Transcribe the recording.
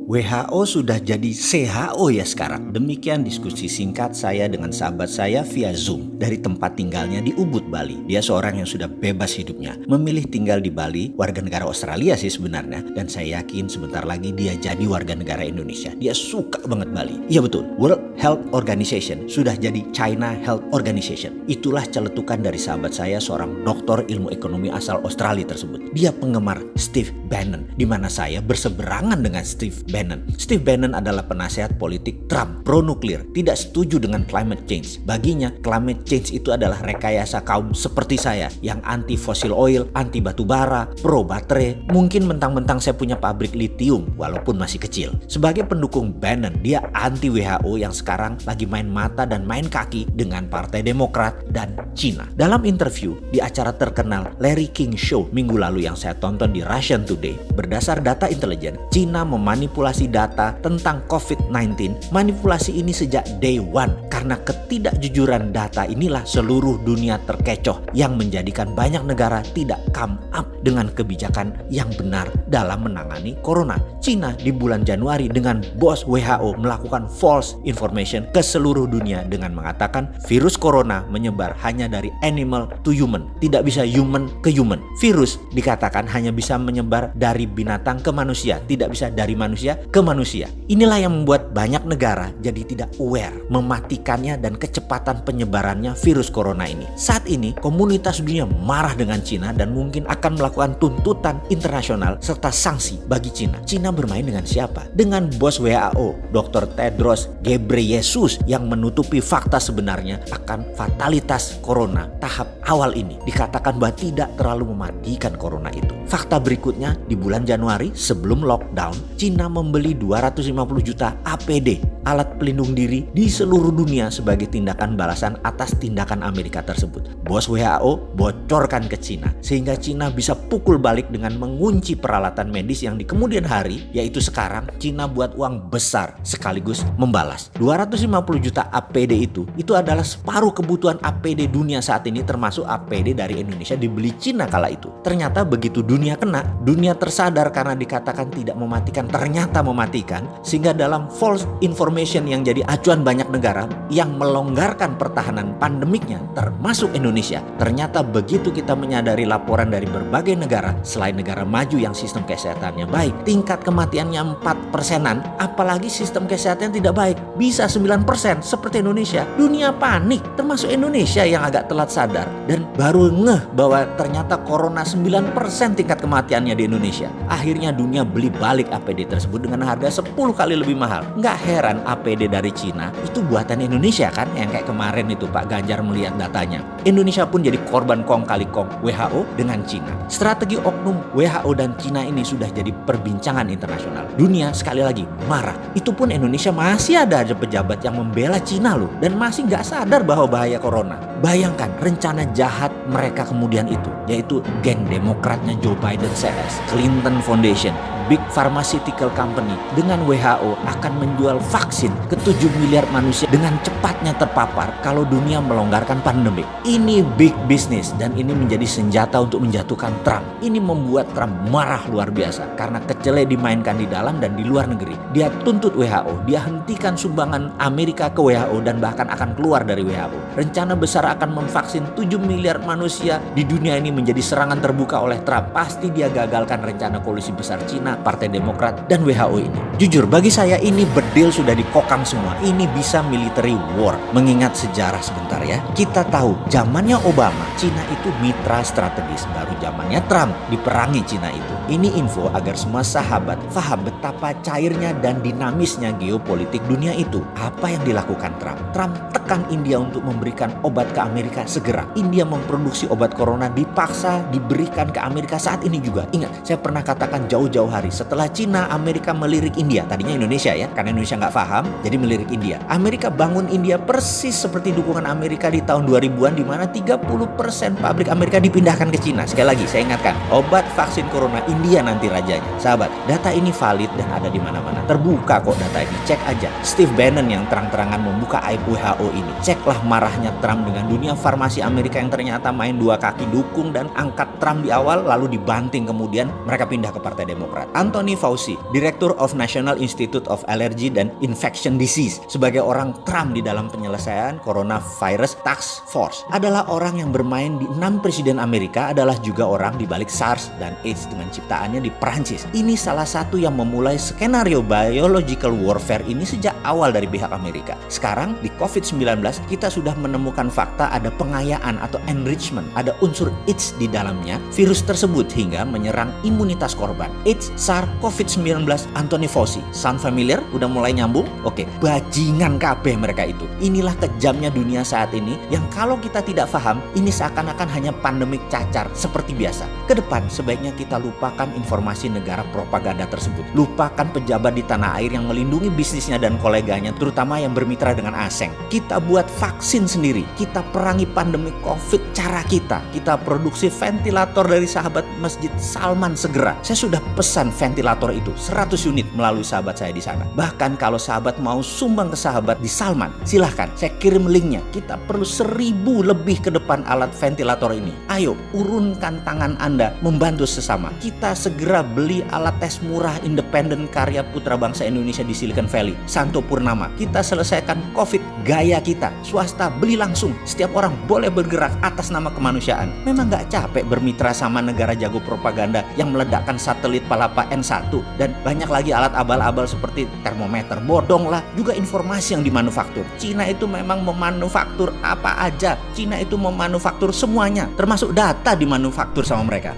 WHO sudah jadi WHO ya sekarang. Demikian diskusi singkat saya dengan sahabat saya via Zoom dari tempat tinggalnya di Ubud, Bali. Dia seorang yang sudah bebas hidupnya, memilih tinggal di Bali, warga negara Australia sih sebenarnya, dan saya yakin sebentar lagi dia jadi warga negara Indonesia. Dia suka banget Bali. Iya betul, World Health Organization sudah jadi China Health Organization. Itulah celetukan dari sahabat saya, seorang doktor ilmu ekonomi asal Australia tersebut. Dia penggemar Steve Bannon, di mana saya berseberangan dengan Steve Bannon. Steve Bannon adalah penasehat politik Trump, pro nuklir, tidak setuju dengan climate change. Baginya, climate change itu adalah rekayasa kaum seperti saya yang anti fossil oil, anti batu bara, pro baterai. Mungkin mentang-mentang saya punya pabrik litium walaupun masih kecil. Sebagai pendukung Bannon, dia anti WHO yang sekarang lagi main mata dan main kaki dengan Partai Demokrat dan Cina. Dalam interview di acara terkenal Larry King Show minggu lalu yang saya tonton di Russian Today, berdasar data intelijen, Cina memanipulasi data tentang COVID-19. Manipulasi ini sejak day one. Karena ketidakjujuran data inilah seluruh dunia terkecoh yang menjadikan banyak negara tidak come up dengan kebijakan yang benar dalam menangani corona. Cina di bulan Januari dengan bos WHO melakukan false information ke seluruh dunia dengan mengatakan virus corona menyebar hanya dari animal to human, tidak bisa human ke human. Virus dikatakan hanya bisa menyebar dari binatang ke manusia, tidak bisa dari manusia ke manusia. Inilah yang membuat banyak negara jadi tidak aware mematikannya dan kecepatan penyebarannya virus corona ini. Saat ini komunitas dunia marah dengan Cina dan mungkin akan melakukan tuntutan internasional serta sanksi bagi Cina. Cina bermain dengan siapa? Dengan bos WHO, Dr. Tedros Ghebreyesus, yang menutupi fakta sebenarnya akan fatalitas corona tahap awal ini. Dikatakan bahwa tidak terlalu mematikan corona itu. Fakta berikutnya, di bulan Januari sebelum lockdown, Cina membeli 250 juta APD, alat pelindung diri, di seluruh dunia sebagai tindakan balasan atas tindakan Amerika tersebut. Bos WHO bocorkan ke Cina sehingga Cina bisa pukul balik dengan mengunci peralatan medis yang di kemudian hari, yaitu sekarang Cina buat uang besar sekaligus membalas. 250 juta APD itu adalah separuh kebutuhan APD dunia saat ini, termasuk APD dari Indonesia dibeli Cina kala itu. Ternyata begitu dunia kena, dunia tersadar karena dikatakan tidak mematikan, ternyata mematikan, sehingga dalam false information yang jadi acuan banyak negara yang melonggarkan pertahanan pandemiknya termasuk Indonesia. Ternyata begitu kita menyadari laporan dari berbagai negara selain negara maju yang sistem kesehatannya baik, tingkat kematiannya 4%-an, apalagi sistem kesehatan tidak baik bisa 9% seperti Indonesia. Dunia panik, termasuk Indonesia yang agak telat sadar dan baru ngeh bahwa ternyata corona 9% tingkat kematiannya di Indonesia. Akhirnya dunia beli balik APD tersebut dengan harga 10 kali lebih mahal. Nggak heran APD dari Cina itu buatan Indonesia kan, yang kayak kemarin itu Pak Ganjar melihat datanya. Indonesia pun jadi korban kong kali kong WHO dengan Cina. Strategi oknum WHO dan Cina ini sudah jadi perbincangan internasional. Dunia sekali lagi marah. Itu pun Indonesia masih ada pejabat yang membela Cina loh, dan masih nggak sadar bahwa bahaya corona. Bayangkan rencana jahat mereka kemudian itu, yaitu geng demokratnya Joe Biden CS, Clinton Foundation, big pharmaceutical company dengan WHO akan menjual vaksin ke 7 miliar manusia dengan cepatnya terpapar kalau dunia melonggarkan pandemi. Ini big business dan ini menjadi senjata untuk menjatuhkan Trump. Ini membuat Trump marah luar biasa karena kecele dimainkan di dalam dan di luar negeri. Dia tuntut WHO, dia hentikan sumbangan Amerika ke WHO dan bahkan akan keluar dari WHO. Rencana besar akan memvaksin 7 miliar manusia di dunia ini menjadi serangan terbuka oleh Trump. Pasti dia gagalkan rencana koalisi besar Cina, Partai Demokrat, dan WHO ini. Jujur, bagi saya ini bedil sudah dikokang semua. Ini bisa military war. Mengingat sejarah sebentar ya. Kita tahu zamannya Obama, Cina itu mitra strategis. Baru zamannya Trump diperangi Cina itu. Ini info agar semua sahabat paham betapa cairnya dan dinamisnya geopolitik dunia itu. Apa yang dilakukan Trump? Trump tekan India untuk memberikan obat ke Amerika segera. India memproduksi obat corona dipaksa diberikan ke Amerika saat ini juga. Ingat, saya pernah katakan jauh-jauh hari setelah Cina, Amerika melirik India. Tadinya Indonesia ya, karena Indonesia nggak paham, jadi melirik India. Amerika bangun India persis seperti dukungan Amerika di tahun 2000-an, di mana 30% pabrik Amerika dipindahkan ke Cina. Sekali lagi, saya ingatkan, obat vaksin corona India nanti rajanya. Sahabat, data ini valid dan ada di mana-mana. Terbuka kok data ini, cek aja. Steve Bannon yang terang-terangan membuka aib WHO ini. Ceklah marahnya Trump dengan dunia farmasi Amerika yang ternyata main dua kaki dukung dan angkat Trump di awal, lalu dibanting kemudian mereka pindah ke Partai Demokrat. Anthony Fauci, Director of National Institute of Allergy and Infection Disease, sebagai orang Trump di dalam penyelesaian Coronavirus Task Force, adalah orang yang bermain di 6 presiden Amerika, adalah juga orang di balik SARS dan AIDS dengan ciptaannya di Perancis. Ini salah satu yang memulai skenario biological warfare ini sejak awal dari pihak Amerika. Sekarang di COVID-19 kita sudah menemukan fakta ada pengayaan atau enrichment, ada unsur AIDS di dalamnya virus tersebut hingga menyerang imunitas korban. AIDS, SARS, COVID-19, Anthony Fauci. Sound familiar? Udah mulai nyambung? Oke, bajingan kabeh mereka itu. Inilah kejamnya dunia saat ini yang kalau kita tidak paham, ini seakan-akan hanya pandemik cacar seperti biasa. Kedepan sebaiknya kita lupakan informasi negara propaganda tersebut. Lupakan pejabat di tanah air yang melindungi bisnisnya dan koleganya, terutama yang bermitra dengan asing. Kita buat vaksin sendiri. Kita perangi pandemi COVID cara kita. Kita produksi ventilator dari sahabat Masjid Salman segera. Saya sudah pesan ventilator itu 100 unit melalui sahabat saya di sana. Bahkan kalau sahabat mau sumbang ke sahabat di Salman, silahkan. Saya kirim linknya. Kita perlu 1000 lebih ke depan alat ventilator ini. Ayo, urunkan tangan Anda membantu sesama. Kita segera beli alat tes murah independen karya putra bangsa Indonesia di Silicon Valley, Santo Purnama. Kita selesaikan COVID gaya kita. Swasta beli langsung. Setiap orang boleh bergerak atas nama kemanusiaan. Memang gak capek bermitra sama negara jago propaganda yang meledakkan satelit Palapa N1 dan banyak lagi alat abal-abal seperti termometer. Bodong lah. Juga informasi yang dimanufaktur. Cina itu memang memanufaktur apa aja. Cina itu memanufaktur semuanya, termasuk data dimanufaktur sama mereka.